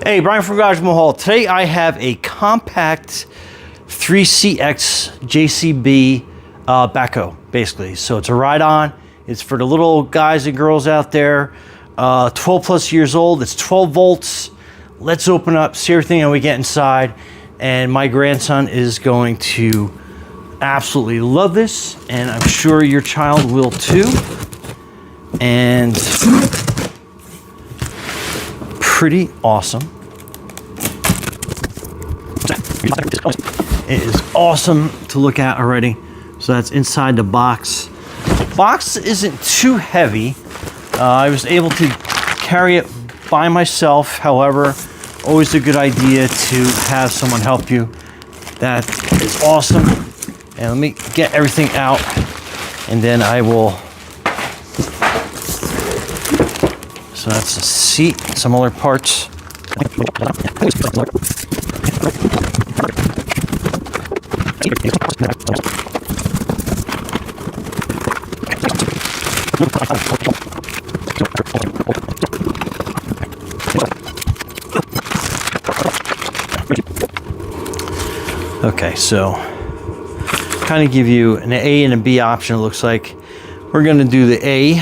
Hey, Brian from Garage Mahal. Today I have a compact 3CX JCB backhoe, basically. So it's a ride-on. It's for the little guys and girls out there, 12 plus years old. It's 12 volts. Let's open up, see everything, and we get inside. And my grandson is going to absolutely love this, and I'm sure your child will too. And pretty awesome. It is awesome to look at already. So that's inside the box. Box isn't too heavy. I was able to carry it by myself. However, always a good idea to have someone help you. That is awesome. And let me get everything out, and then I will. So that's the seat, some other parts. Okay, so kind of give you an A and a B option. It looks like we're going to do the A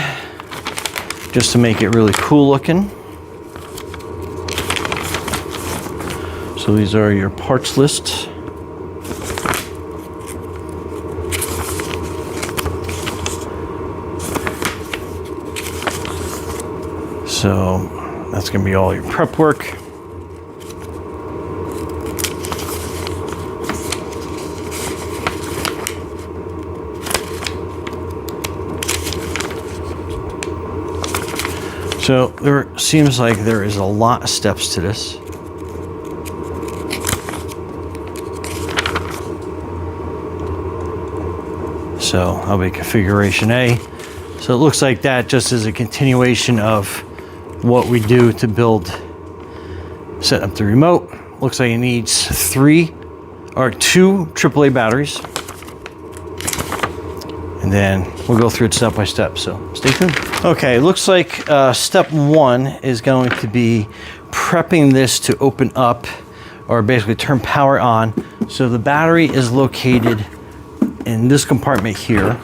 just to make it really cool looking. So these are your parts lists. So that's going to be all your prep work. So there seems like there is a lot of steps to this. So I'll be configuration A. So it looks like that just is a continuation of what we do to build, set up the remote. Looks like it needs two AAA batteries. And then we'll go through it step by step, so stay tuned. Okay, it looks like step one is going to be prepping this to open up, or basically turn power on. So the battery is located in this compartment here.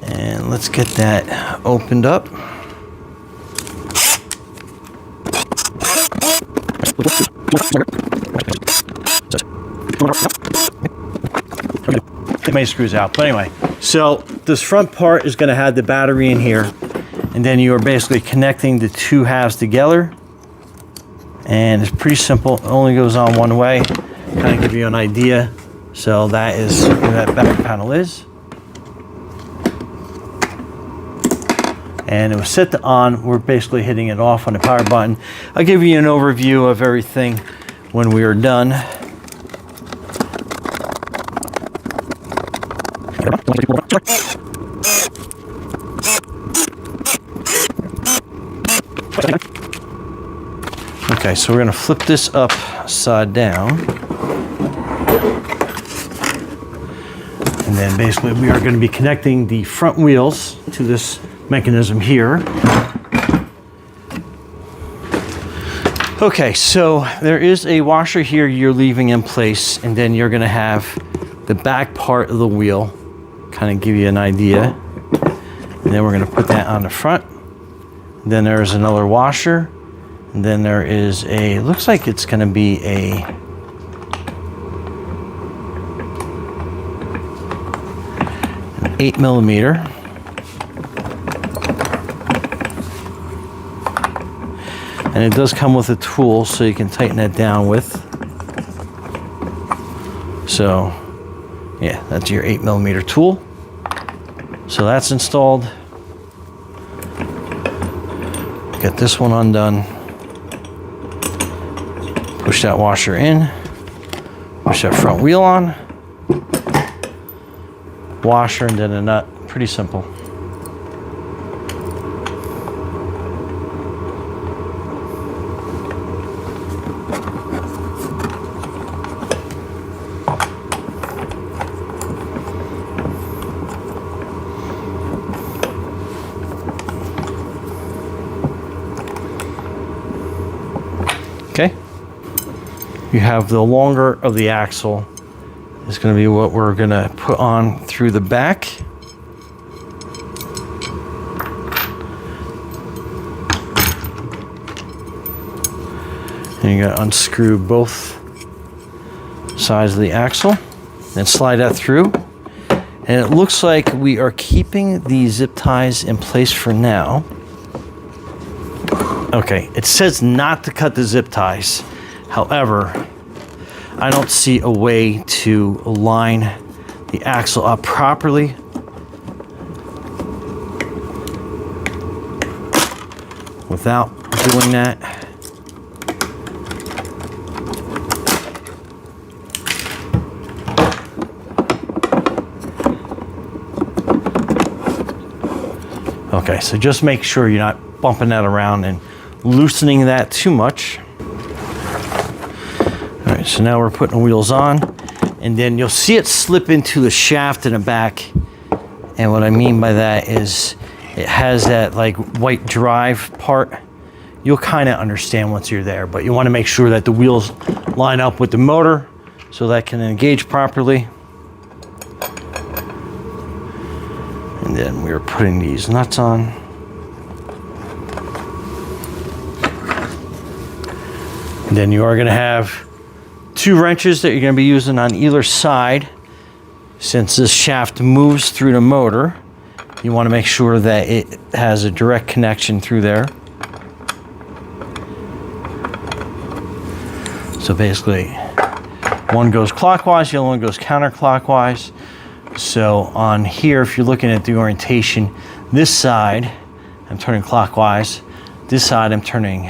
And let's get that opened up. It may screws out, but anyway. So this front part is going to have the battery in here, and then you are basically connecting the two halves together. And it's pretty simple. It only goes on one way. Kind of give you an idea. So that is where that back panel is. And it was set to on. We're basically hitting it off on the power button. I'll give you an overview of everything when we are done. Okay, so we're going to flip this upside down. And then basically we are going to be connecting the front wheels to this mechanism here. Okay, so there is a washer here you're leaving in place, and then you're going to have the back part of the wheel, kind of give you an idea. And then we're going to put that on the front. And then there's another washer. And then there is a, looks like it's going to be a an 8mm. And it does come with a tool, so you can tighten that down with. So yeah, that's your 8mm tool. So that's installed. Get this one undone. Push that washer in. Push that front wheel on. Washer and then a nut. Pretty simple. Okay. You have the longer of the axle is going to be what we're going to put on through the back. And you got to unscrew both sides of the axle and slide that through. And it looks like we are keeping the zip ties in place for now. Okay, it says not to cut the zip ties. However, I don't see a way to line the axle up properly without doing that. Okay, so just make sure you're not bumping that around and loosening that too much. All right, so now we're putting the wheels on, and then you'll see it slip into the shaft in the back. And what I mean by that is it has that like white drive part. You'll kind of understand once you're there, but you want to make sure that the wheels line up with the motor so that can engage properly. And then we're putting these nuts on. And then you are going to have 2 wrenches that you're going to be using on either side. Since this shaft moves through the motor, you want to make sure that it has a direct connection through there. So basically, one goes clockwise, the other one goes counterclockwise. So on here, if you're looking at the orientation, this side I'm turning clockwise, this side I'm turning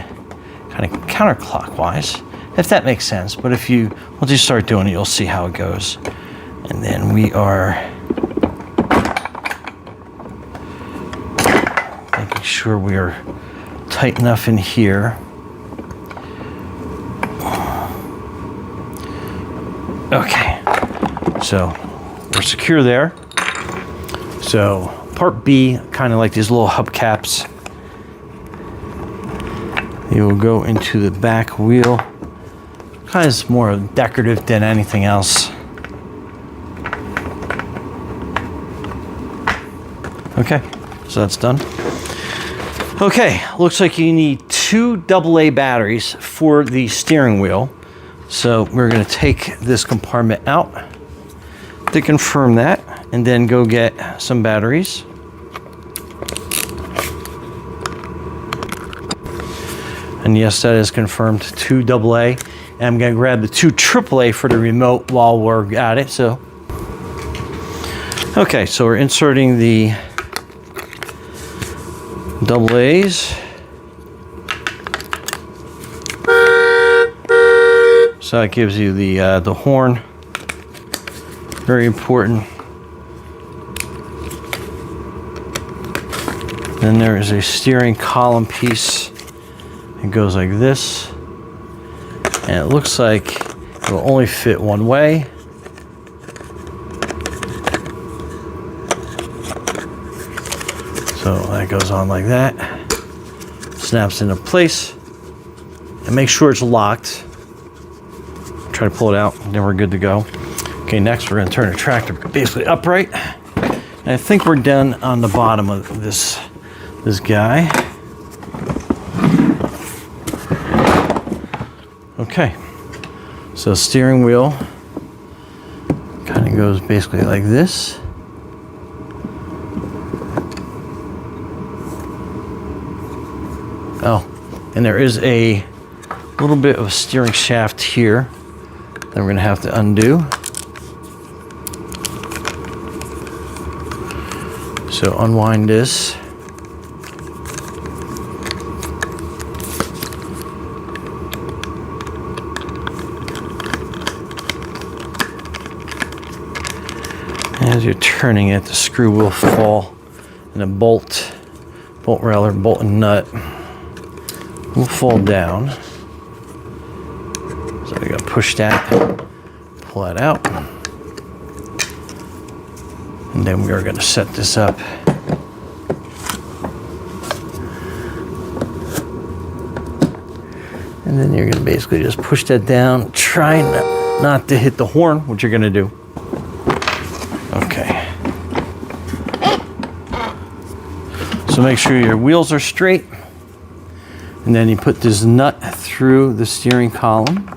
kind of counterclockwise, if that makes sense. But if you, once you start doing it, you'll see how it goes. And then we are making sure we are tight enough in here. Okay, so we're secure there. So part B, kind of like these little hubcaps. They will go into the back wheel. Kind of more decorative than anything else. Okay, so that's done. Okay, looks like you need 2 AA batteries for the steering wheel. So we're going to take this compartment out to confirm that, and then go get some batteries. And yes, that is confirmed, 2 AA. And I'm going to grab the 2 AAA for the remote while we're at it. So, okay, so we're inserting the AA's. So that gives you the horn. Very important. Then there is a steering column piece. It goes like this. And it looks like it will only fit one way. So that goes on like that. Snaps into place. And make sure it's locked. Try to pull it out, and then we're good to go. Okay, next we're going to turn the tractor basically upright. And I think we're done on the bottom of this guy. Okay, so steering wheel kind of goes basically like this. Oh, and there is a little bit of a steering shaft here that we're going to have to undo. So unwind this. As you're turning it, the screw will fall, and the bolt and nut will fall down. So we gotta push that, pull that out, and then we are gonna set this up. And And then you're gonna basically just push that down, try not to hit the horn, which you're gonna do. Okay. So make sure your wheels are straight. And then you put this nut through the steering column.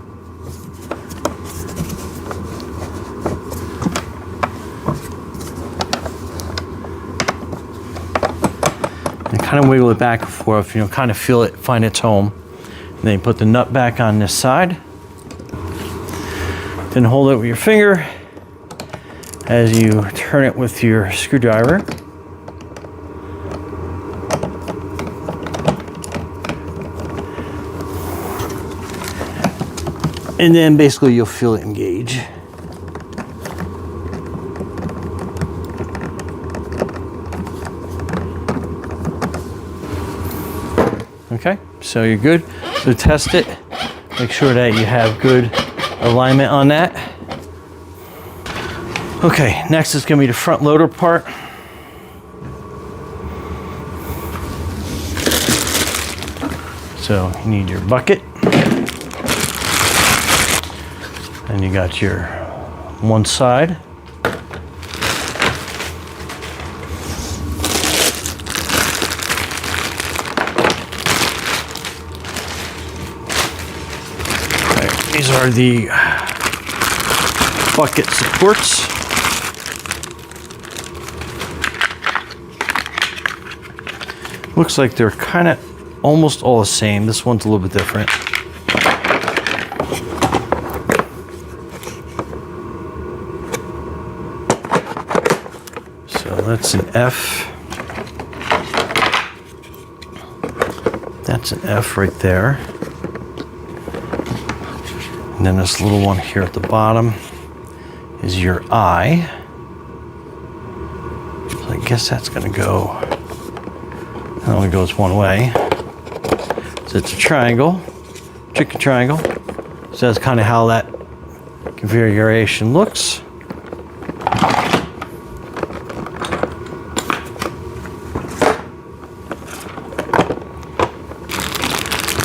And kind of wiggle it back and forth, you know, kind of feel it, find its home. And then you put the nut back on this side. Then hold it with your finger as you turn it with your screwdriver. And then basically you'll feel it engage. Okay, so you're good. So test it. Make sure that you have good alignment on that. Okay, next is gonna be the front loader part. So you need your bucket. And you got your one side. These are the bucket supports. Looks like they're kind of almost all the same. This one's a little bit different. So that's an F. That's an F right there. And then this little one here at the bottom is your I. So I guess that's gonna go, it only goes one way. So it's a triangle, chicken triangle. So that's kind of how that configuration looks.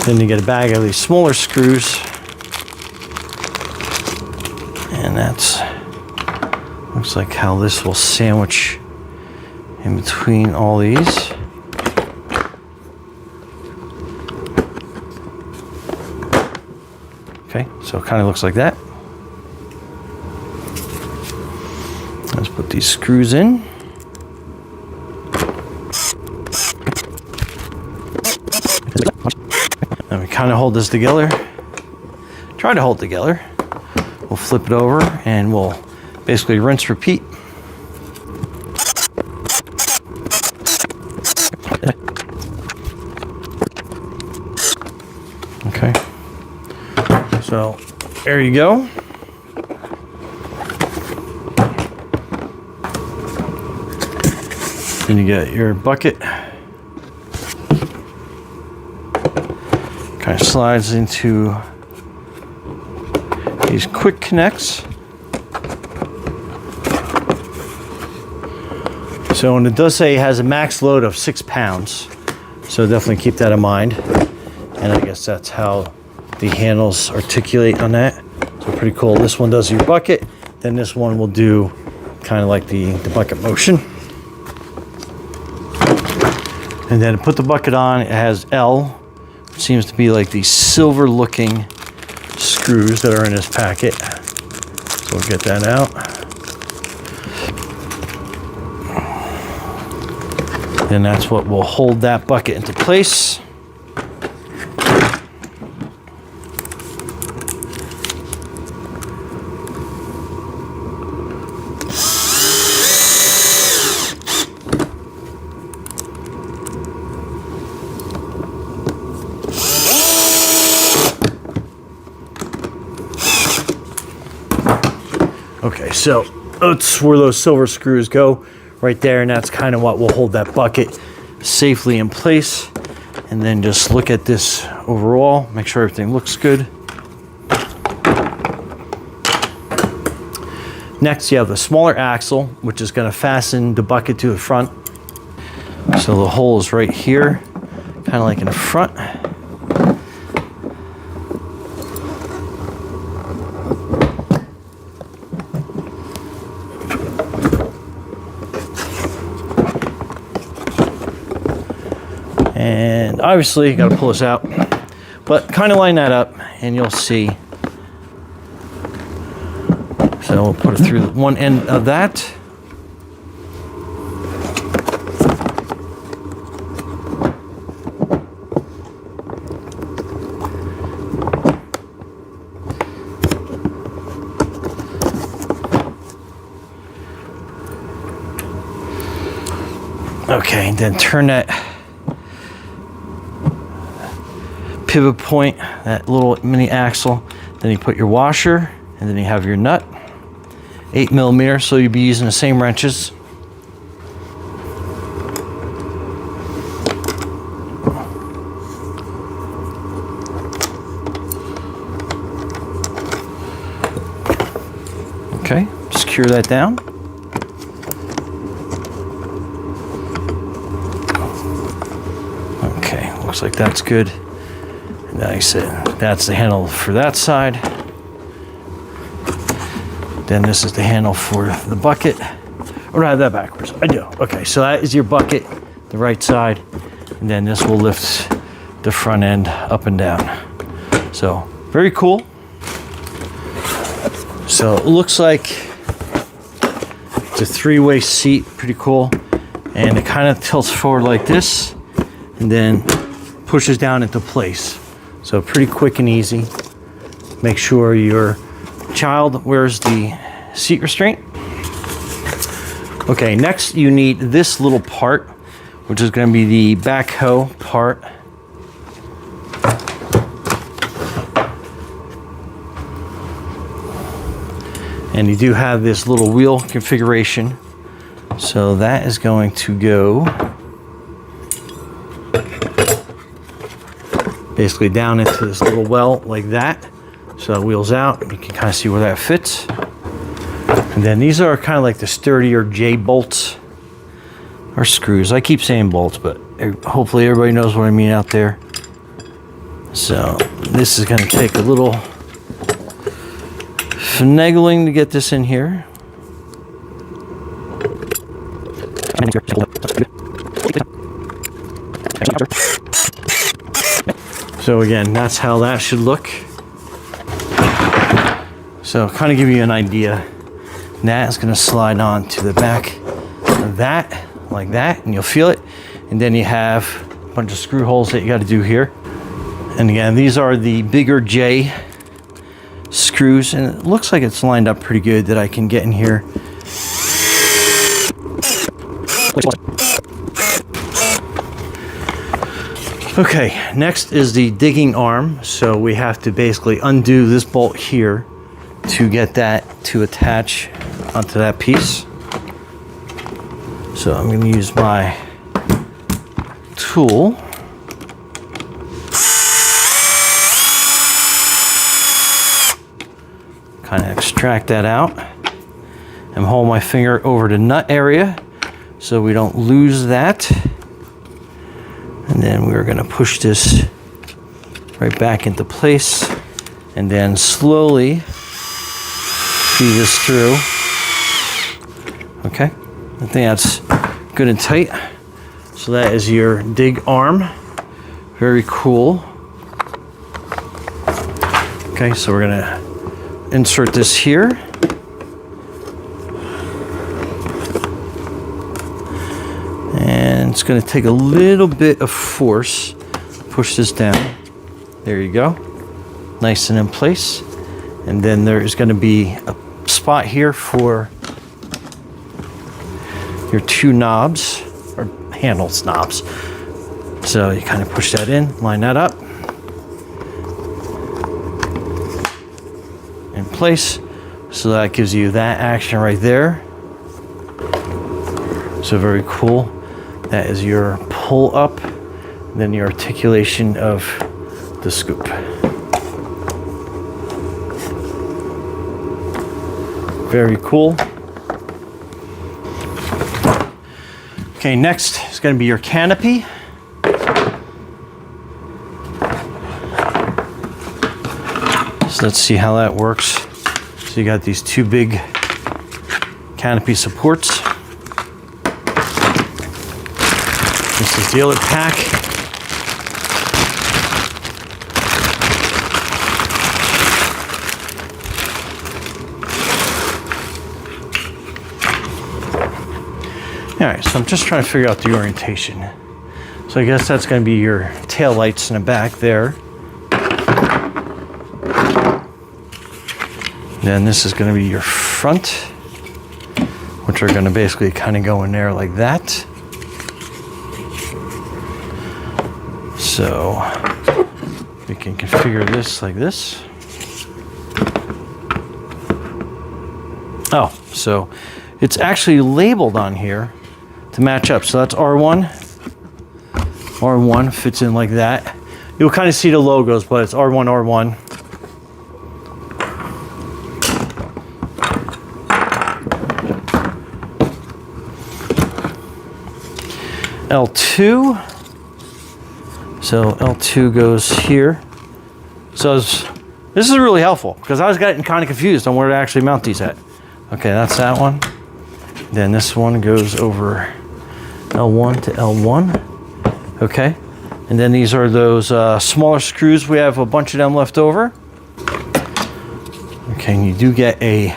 Then you get a bag of these smaller screws. And that's, looks like how this will sandwich in between all these. Okay, so it kind of looks like that. Let's put these screws in. And we kind of hold this together. Try to hold together. We'll flip it over and we'll basically rinse, repeat. Okay. So there you go. Then you get your bucket. Kind of slides into these quick connects. So, and it does say it has a max load of 6 pounds. So definitely keep that in mind. And I guess that's how the handles articulate on that. So pretty cool. This one does your bucket. Then this one will do kind of like the bucket motion. And then to put the bucket on, it has L, which seems to be like these silver looking screws that are in this packet. So we'll get that out. And that's what will hold that bucket into place. Okay, so that's where those silver screws go, right there, and that's kind of what will hold that bucket safely in place. And then just look at this overall, make sure everything looks good. Next, you have the smaller axle, which is going to fasten the bucket to the front. So the hole is right here, kind of like in the front. obviously you got to pull this out, but kind of line that up and you'll see. So we'll put it through one end of that. Okay, and then turn that pivot point, that little mini axle. Then you put your washer, and then you have your nut. 8mm, so you'll be using the same wrenches. Okay, secure that down. Okay, looks like that's good. And like I said, that's the handle for that side. Then this is the handle for the bucket. Or do I have that backwards? I do. Okay, so that is your bucket, the right side. And then this will lift the front end up and down. So, very cool. So it looks like it's a three-way seat, pretty cool. And it kind of tilts forward like this and then pushes down into place. So pretty quick and easy. Make sure your child wears the seat restraint. Okay, next you need this little part, which is going to be the backhoe part. And you do have this little wheel configuration. So that is going to go basically down into this little well like that. So it wheels out. You can kind of see where that fits. And then these are kind of like the sturdier J bolts or screws. I keep saying bolts, but hopefully everybody knows what I mean out there. So this is going to take a little finagling to get this in here. So again, that's how that should look. So kind of give you an idea. That is going to slide on to the back of that, like that, and you'll feel it. And then you have a bunch of screw holes that you got to do here. And again, these are the bigger J screws, and it looks like it's lined up pretty good that I can get in here. Okay, next is the digging arm. So we have to basically undo this bolt here to get that to attach onto that piece. So I'm going to use my tool. Kind of extract that out and hold my finger over the nut area so we don't lose that. And then we're going to push this right back into place and then slowly feed this through. Okay, I think that's good and tight. So that is your dig arm. Very cool. Okay, so we're going to insert this here. And it's going to take a little bit of force. Push this down. There you go. Nice and in place. And then there is going to be a spot here for your two knobs, or handles knobs. So you kind of push that in, line that up. In place. So that gives you that action right there. So very cool. That is your pull up, then the articulation of the scoop. Very cool. Okay, next is going to be your canopy. So let's see how that works. So you got these two big canopy supports. This is the other pack. All right, so I'm just trying to figure out the orientation. So I guess that's going to be your tail lights in the back there. Then this is going to be your front, which are going to basically kind of go in there like that. So we can configure this like this. Oh, so it's actually labeled on here to match up. So that's R1. R1 fits in like that. You'll kind of see the logos, but it's R1, R1. L2. So L2 goes here. So this is really helpful because I was getting kind of confused on where to actually mount these at. Okay, that's that one. Then this one goes over L1 to L1. Okay, and then these are those smaller screws. We have a bunch of them left over. Okay, and you do get a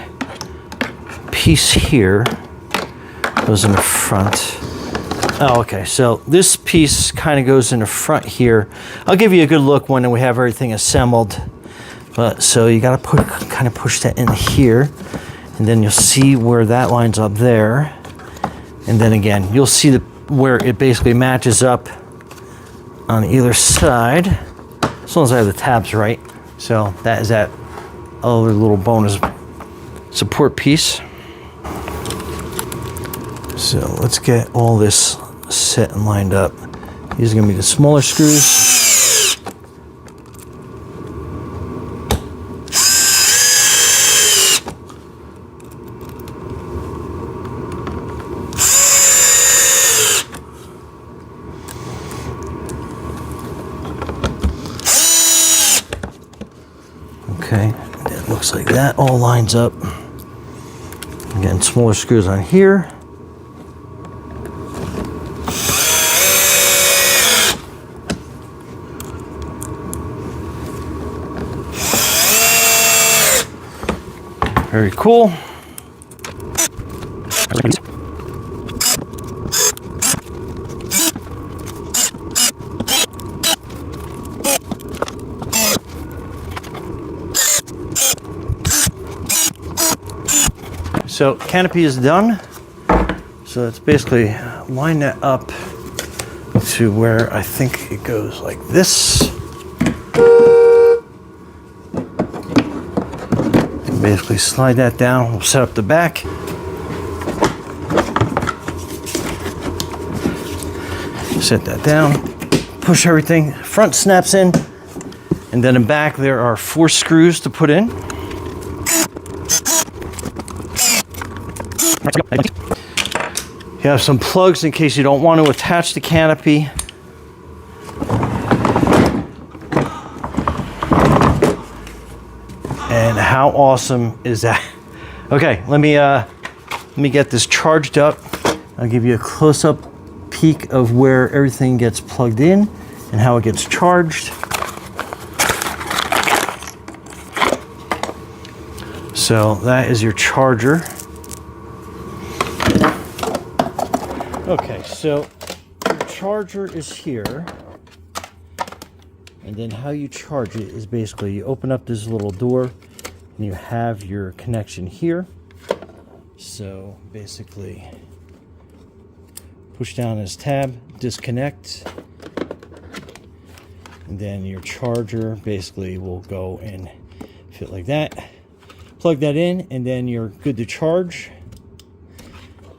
piece here. Goes in the front. Oh, okay, so this piece kind of goes in the front here. I'll give you a good look when we have everything assembled. But so you gotta kind of push that in here. And then you'll see where that lines up there. And then again, you'll see where it basically matches up on either side, as long as I have the tabs right. So that is that other little bonus support piece. So let's get all this set and lined up. These are gonna be the smaller screws. Okay, it looks like that all lines up. Again, smaller screws on here. Very cool. So canopy is done. So let's basically line that up to where I think it goes like this. And basically slide that down. We'll set up the back. Set that down. Push everything. Front snaps in. And then in back there are 4 screws to put in. You have some plugs in case you don't want to attach the canopy. And how awesome is that? Okay, let me get this charged up. I'll give you a close-up peek of where everything gets plugged in and how it gets charged. So that is your charger. Okay, so your charger is here, and then how you charge it is basically you open up this little door and you have your connection here. So basically push down this tab, disconnect, and then your charger basically will go and fit like that. Plug that in and then you're good to charge.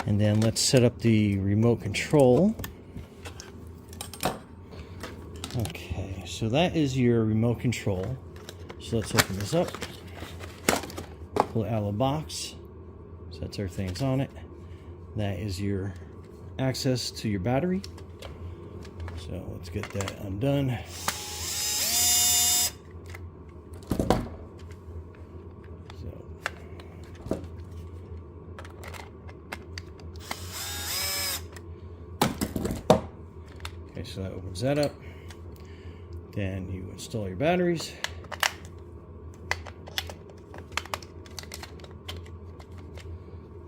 And then let's set up the remote control. Okay, so that is your remote control. So let's open this up. Pull it out of the box. So that's everything that's on it. That is your access to your battery. So let's get that undone. Okay, so that opens that up. Then you install your batteries.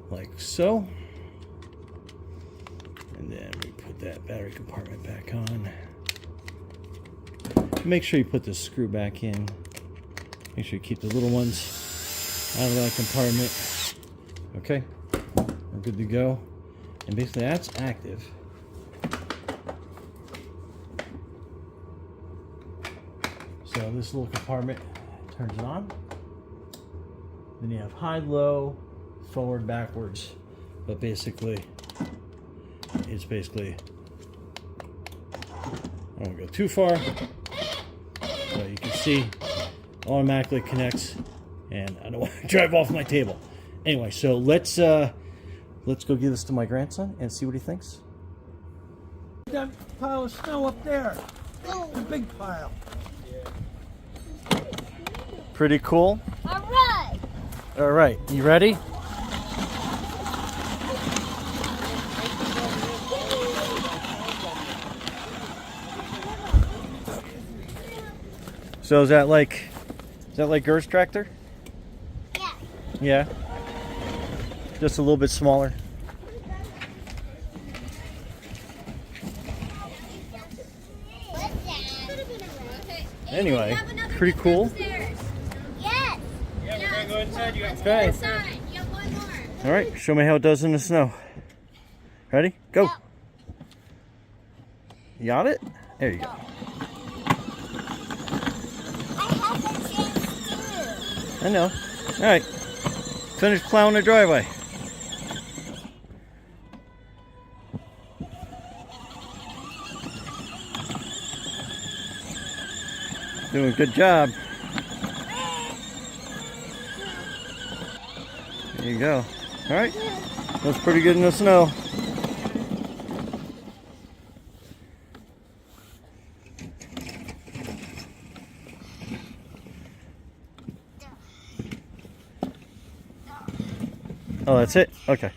Like so. that battery compartment back on. Make sure you put the screw back in. Make sure you keep the little ones out of that compartment. Okay, we're good to go. And basically that's active. So this little compartment turns it on. Then you have high, low, forward, backwards. But basically, it's basically, I won't go too far. But you can see, automatically connects, and I don't want to drive off my table. Anyway, so let's go give this to my grandson and see what he thinks. That pile of snow up there, a big pile. Pretty cool. All right. All right, you ready? So is that like Gert's tractor? Yeah. Yeah. Just a little bit smaller. Anyway, pretty cool. Yes. Yeah, we're gonna go inside. You got Okay. Inside. You have one more. All right, show me how it does in the snow. Ready? Go. Go. You got it? There you go. I have a chance too. I know. All right. Finish plowing the driveway. Doing a good job. There you go. All right. Looks pretty good in the snow. Oh, that's it? Okay.